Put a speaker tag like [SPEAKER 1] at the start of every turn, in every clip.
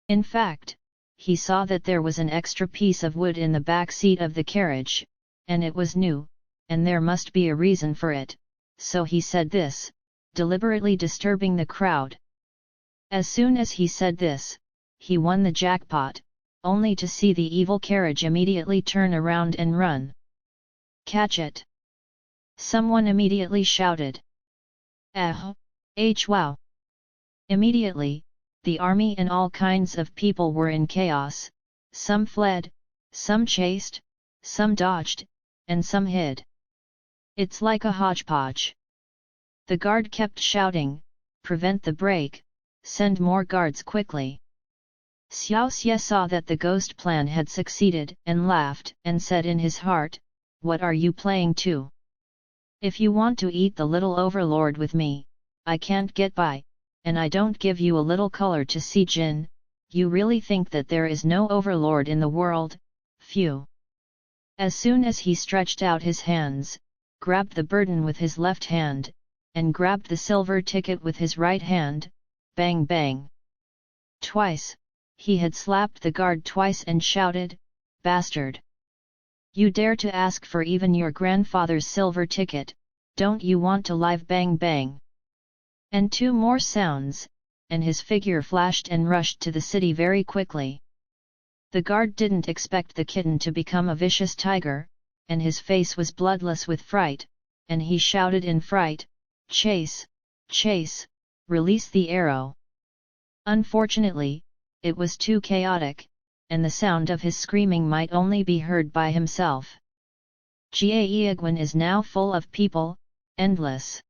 [SPEAKER 1] In fact, he saw that there was an extra piece of wood in the back seat of the carriage, and it was new, and there must be a reason for it, so he said this, deliberately disturbing the crowd. As soon as he said this, he won the jackpot, only to see the evil carriage immediately turn around and run. Catch it! Someone immediately shouted. Wow! Immediately, the army and all kinds of people were in chaos, some fled, some chased, some dodged, and some hid. It's like a hodgepodge. The guard kept shouting, "Prevent the break, send more guards quickly." Xiaoxie saw that the ghost plan had succeeded and laughed and said in his heart, "What are you playing to? If you want to eat the little overlord with me, I can't get by, and I don't give you a little color to see Jin. You really think that there is no overlord in the world? Phew!" As soon as he stretched out his hands, grabbed the burden with his left hand, and grabbed the silver ticket with his right hand, bang bang. Twice, he had slapped the guard twice and shouted, "Bastard! You dare to ask for even your grandfather's silver ticket, don't you want to live bang bang?" And two more sounds, and his figure flashed and rushed to the city very quickly. The guard didn't expect the kitten to become a vicious tiger, and his face was bloodless with fright, and he shouted in fright, "Chase! Chase! Release the arrow!" Unfortunately, it was too chaotic, and the sound of his screaming might only be heard by himself. Xiaoxie is now full of people, endless.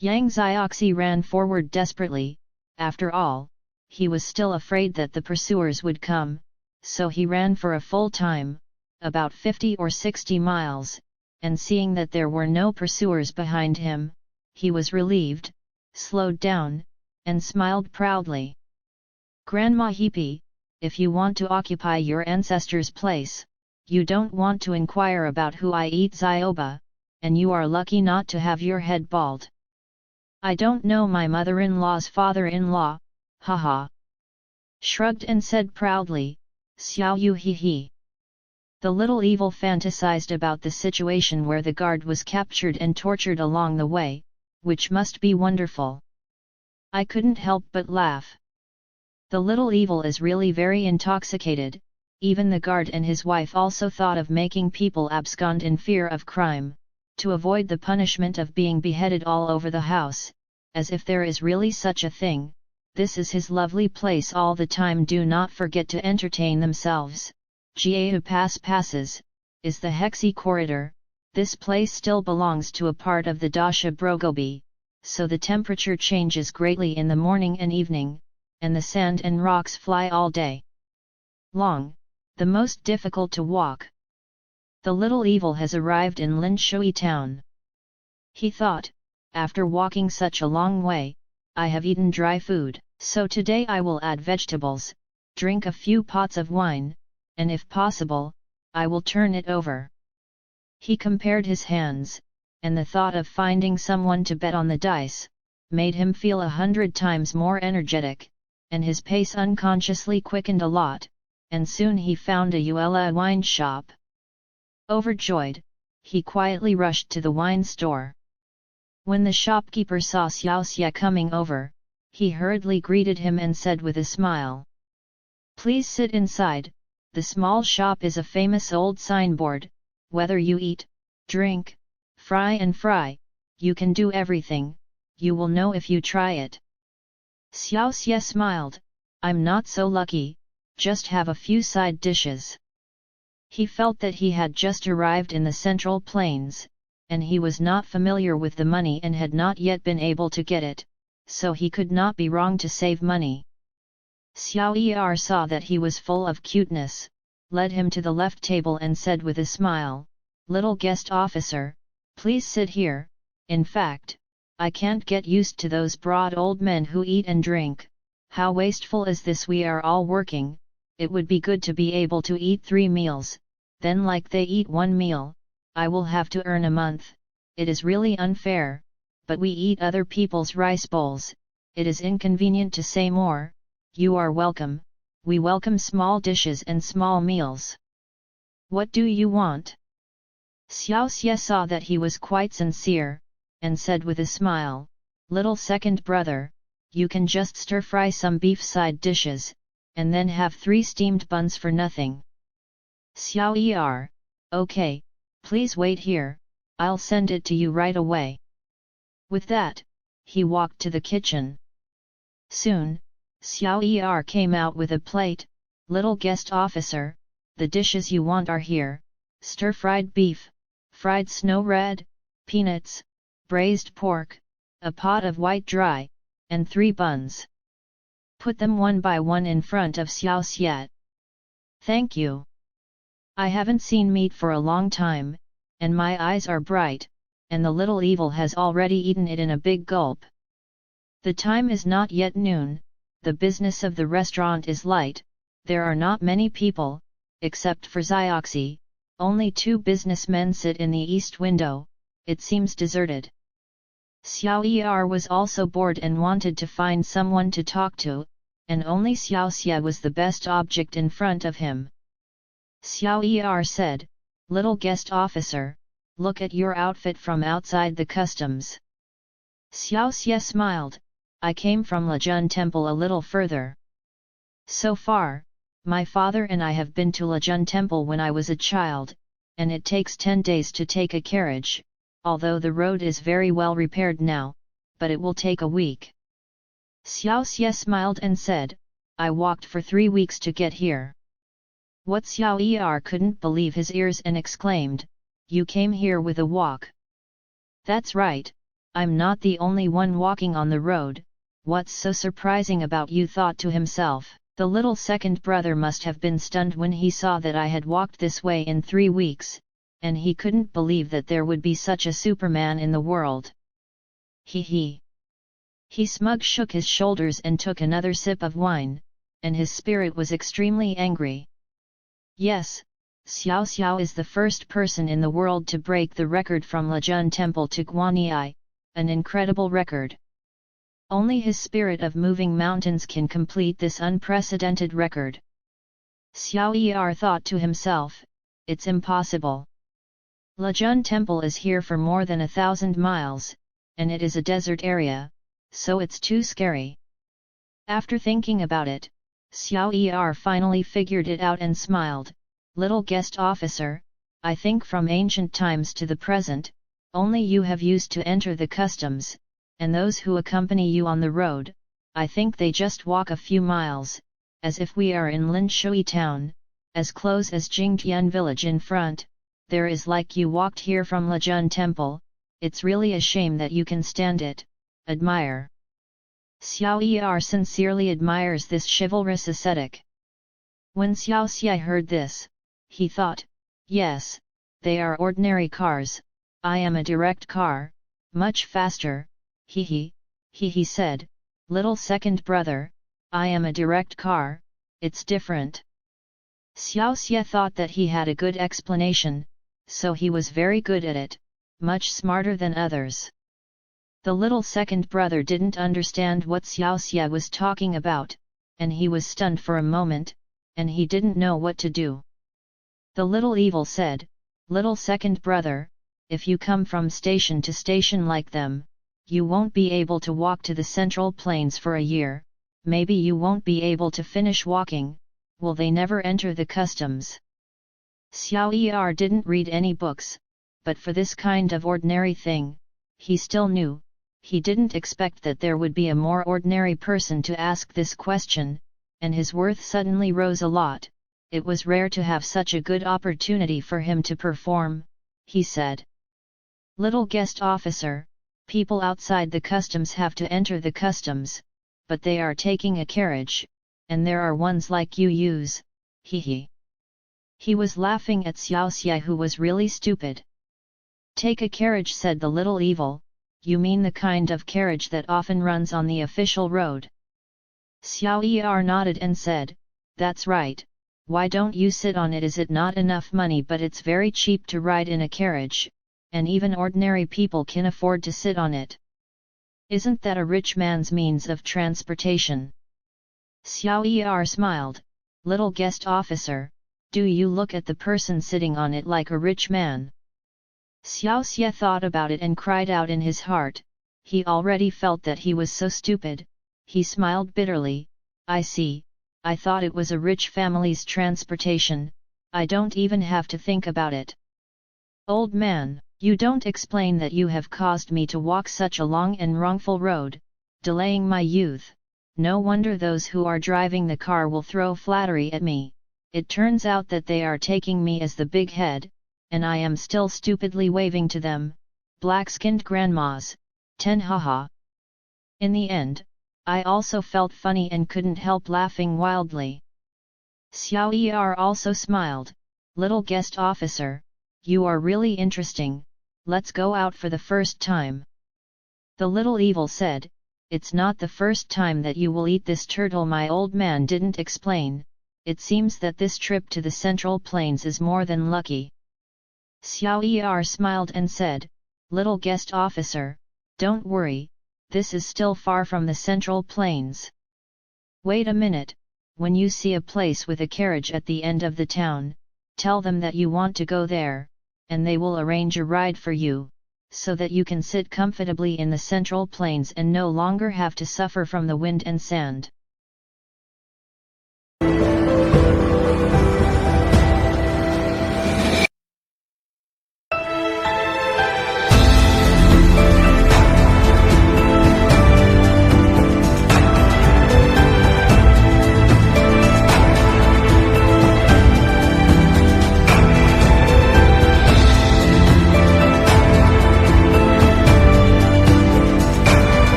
[SPEAKER 1] Yang Xiaoxie ran forward desperately. After all, he was still afraid that the pursuers would come, so he ran for a full time, about 50 or 60 miles, and seeing that there were no pursuers behind him, he was relieved, slowed down, and smiled proudly. "Grandma Heapy, if you want to occupy your ancestor's place, you don't want to inquire about who I eat Zioba, and you are lucky not to have your head bald. I don't know my mother-in-law's father-in-law, haha." Shrugged and said proudly, "Xiao he." The little evil fantasized about the situation where the guard was captured and tortured along the way, which must be wonderful. I couldn't help but laugh. The little evil is really very intoxicated. Even the guard and his wife also thought of making people abscond in fear of crime, to avoid the punishment of being beheaded all over the house, as if there is really such a thing. This is his lovely place all the time. Do not forget to entertain themselves. Jiao passes, is the Hexi corridor. This place still belongs to a part of the Dasha Brogobi, so the temperature changes greatly in the morning and evening, and the sand and rocks fly all day long, the most difficult to walk. The little evil has arrived in Linshui town. He thought, after walking such a long way, I have eaten dry food, so today I will add vegetables, drink a few pots of wine, and if possible, I will turn it over. He compared his hands, and the thought of finding someone to bet on the dice, made him feel 100 times more energetic, and his pace unconsciously quickened a lot, and soon he found a Yuela wine shop. Overjoyed, he quietly rushed to the wine store. When the shopkeeper saw Xiaoxie coming over, he hurriedly greeted him and said with a smile, "Please sit inside, the small shop is a famous old signboard, whether you eat, drink, fry, you can do everything, you will know if you try it." Xiaoxie smiled, "I'm not so lucky, just have a few side dishes." He felt that he had just arrived in the Central Plains, and he was not familiar with the money and had not yet been able to get it, so he could not be wrong to save money. Xiao saw that he was full of cuteness, led him to the left table and said with a smile, "Little guest officer, please sit here. In fact, I can't get used to those broad old men who eat and drink. How wasteful is this? We are all working, it would be good to be able to eat 3 meals, then like they eat 1 meal, I will have to earn a month. It is really unfair, but we eat other people's rice bowls, it is inconvenient to say more. You are welcome, we welcome small dishes and small meals. What do you want? Xiaoxie saw that he was quite sincere, and said with a smile, little second brother, you can just stir-fry some beef side dishes, and then have 3 steamed buns for nothing. Xiaoxie, okay, please wait here, I'll send it to you right away. With that, he walked to the kitchen. Soon, Xiaoxie came out with a plate. Little guest officer, the dishes you want are here: stir-fried beef, fried snow red, peanuts, braised pork, a pot of white dry, and 3 buns. Put them one by one in front of Xiaoxie. Thank you. I haven't seen meat for a long time, and my eyes are bright, and the little evil has already eaten it in a big gulp. The time is not yet noon, the business of the restaurant is light, there are not many people, except for Xiaoxie, only 2 businessmen sit in the east window, it seems deserted. Xiaoxie was also bored and wanted to find someone to talk to, and only Xiaoxie was the best object in front of him. Xiaoxie said, little guest officer, look at your outfit from outside the customs. Xiaoxie smiled, I came from Lejun Temple a little further. So far, my father and I have been to Lejun Temple when I was a child, and it takes 10 days to take a carriage, although the road is very well repaired now, but it will take a week. Xiaoxie smiled and said, I walked for 3 weeks to get here. What Xiaoxie couldn't believe his ears and exclaimed, you came here with a walk. That's right, I'm not the only one walking on the road, what's so surprising about you, thought to himself. The little second brother must have been stunned when he saw that I had walked this way in 3 weeks, and he couldn't believe that there would be such a Superman in the world. He smug shook his shoulders and took another sip of wine, and his spirit was extremely angry. Yes, Xiaoxie is the first person in the world to break the record from Lejun Temple to Guanyi, an incredible record. Only his spirit of moving mountains can complete this unprecedented record. Xiaoxie thought to himself, it's impossible. Lejun Temple is here for more than 1,000 miles, and it is a desert area, so it's too scary. After thinking about it, Xiaoxie finally figured it out and smiled, little guest officer, I think from ancient times to the present, only you have used to enter the customs, and those who accompany you on the road, I think they just walk a few miles, as if we are in Linshui town, as close as Jingtian village in front, there is like you walked here from Lejun Temple, it's really a shame that you can stand it, admire. Xiaoxie sincerely admires this chivalrous ascetic. When Xiaoxie heard this, he thought, yes, they are ordinary cars, I am a direct car, much faster. He said, little second brother, I am a direct car, it's different. Xiaoxie thought that he had a good explanation, so he was very good at it, much smarter than others. The little second brother didn't understand what Xiaoxie was talking about, and he was stunned for a moment, and he didn't know what to do. The little evil said, little second brother, if you come from station to station like them, you won't be able to walk to the Central Plains for a year, maybe you won't be able to finish walking, will they never enter the customs? Xiaoxie didn't read any books, but for this kind of ordinary thing, he still knew, he didn't expect that there would be a more ordinary person to ask this question, and his worth suddenly rose a lot, it was rare to have such a good opportunity for him to perform, he said. Little guest officer, people outside the customs have to enter the customs, but they are taking a carriage, and there are ones like you use, He was laughing at Xiaoxie, who was really stupid. Take a carriage, said the little evil, you mean the kind of carriage that often runs on the official road? Xiaoxie nodded and said, that's right, why don't you sit on it? Is it not enough money? But it's very cheap to ride in a carriage, and even ordinary people can afford to sit on it. Isn't that a rich man's means of transportation? Xiaoxie smiled, Little guest officer, do you look at the person sitting on it like a rich man? Xiaoxie thought about it and cried out in his heart. He already felt that he was so stupid. He smiled bitterly. I see, I thought it was a rich family's transportation, I don't even have to think about it. Old man, you don't explain that you have caused me to walk such a long and wrongful road, delaying my youth. No wonder those who are driving the car will throw flattery at me. It turns out that they are taking me as the big head, and I am still stupidly waving to them, black-skinned grandmas, ten haha. In the end, I also felt funny and couldn't help laughing wildly. Xiaoxie also smiled. Little guest officer, you are really interesting, let's go out for the first time. The little evil said, it's not the first time that you will eat this turtle. My old man didn't explain, it seems that this trip to the Central Plains is more than lucky. Xiaoxie smiled and said, little guest officer, don't worry, this is still far from the Central Plains. Wait a minute, when you see a place with a carriage at the end of the town, tell them that you want to go there, and they will arrange a ride for you, so that you can sit comfortably in the Central Plains and no longer have to suffer from the wind and sand.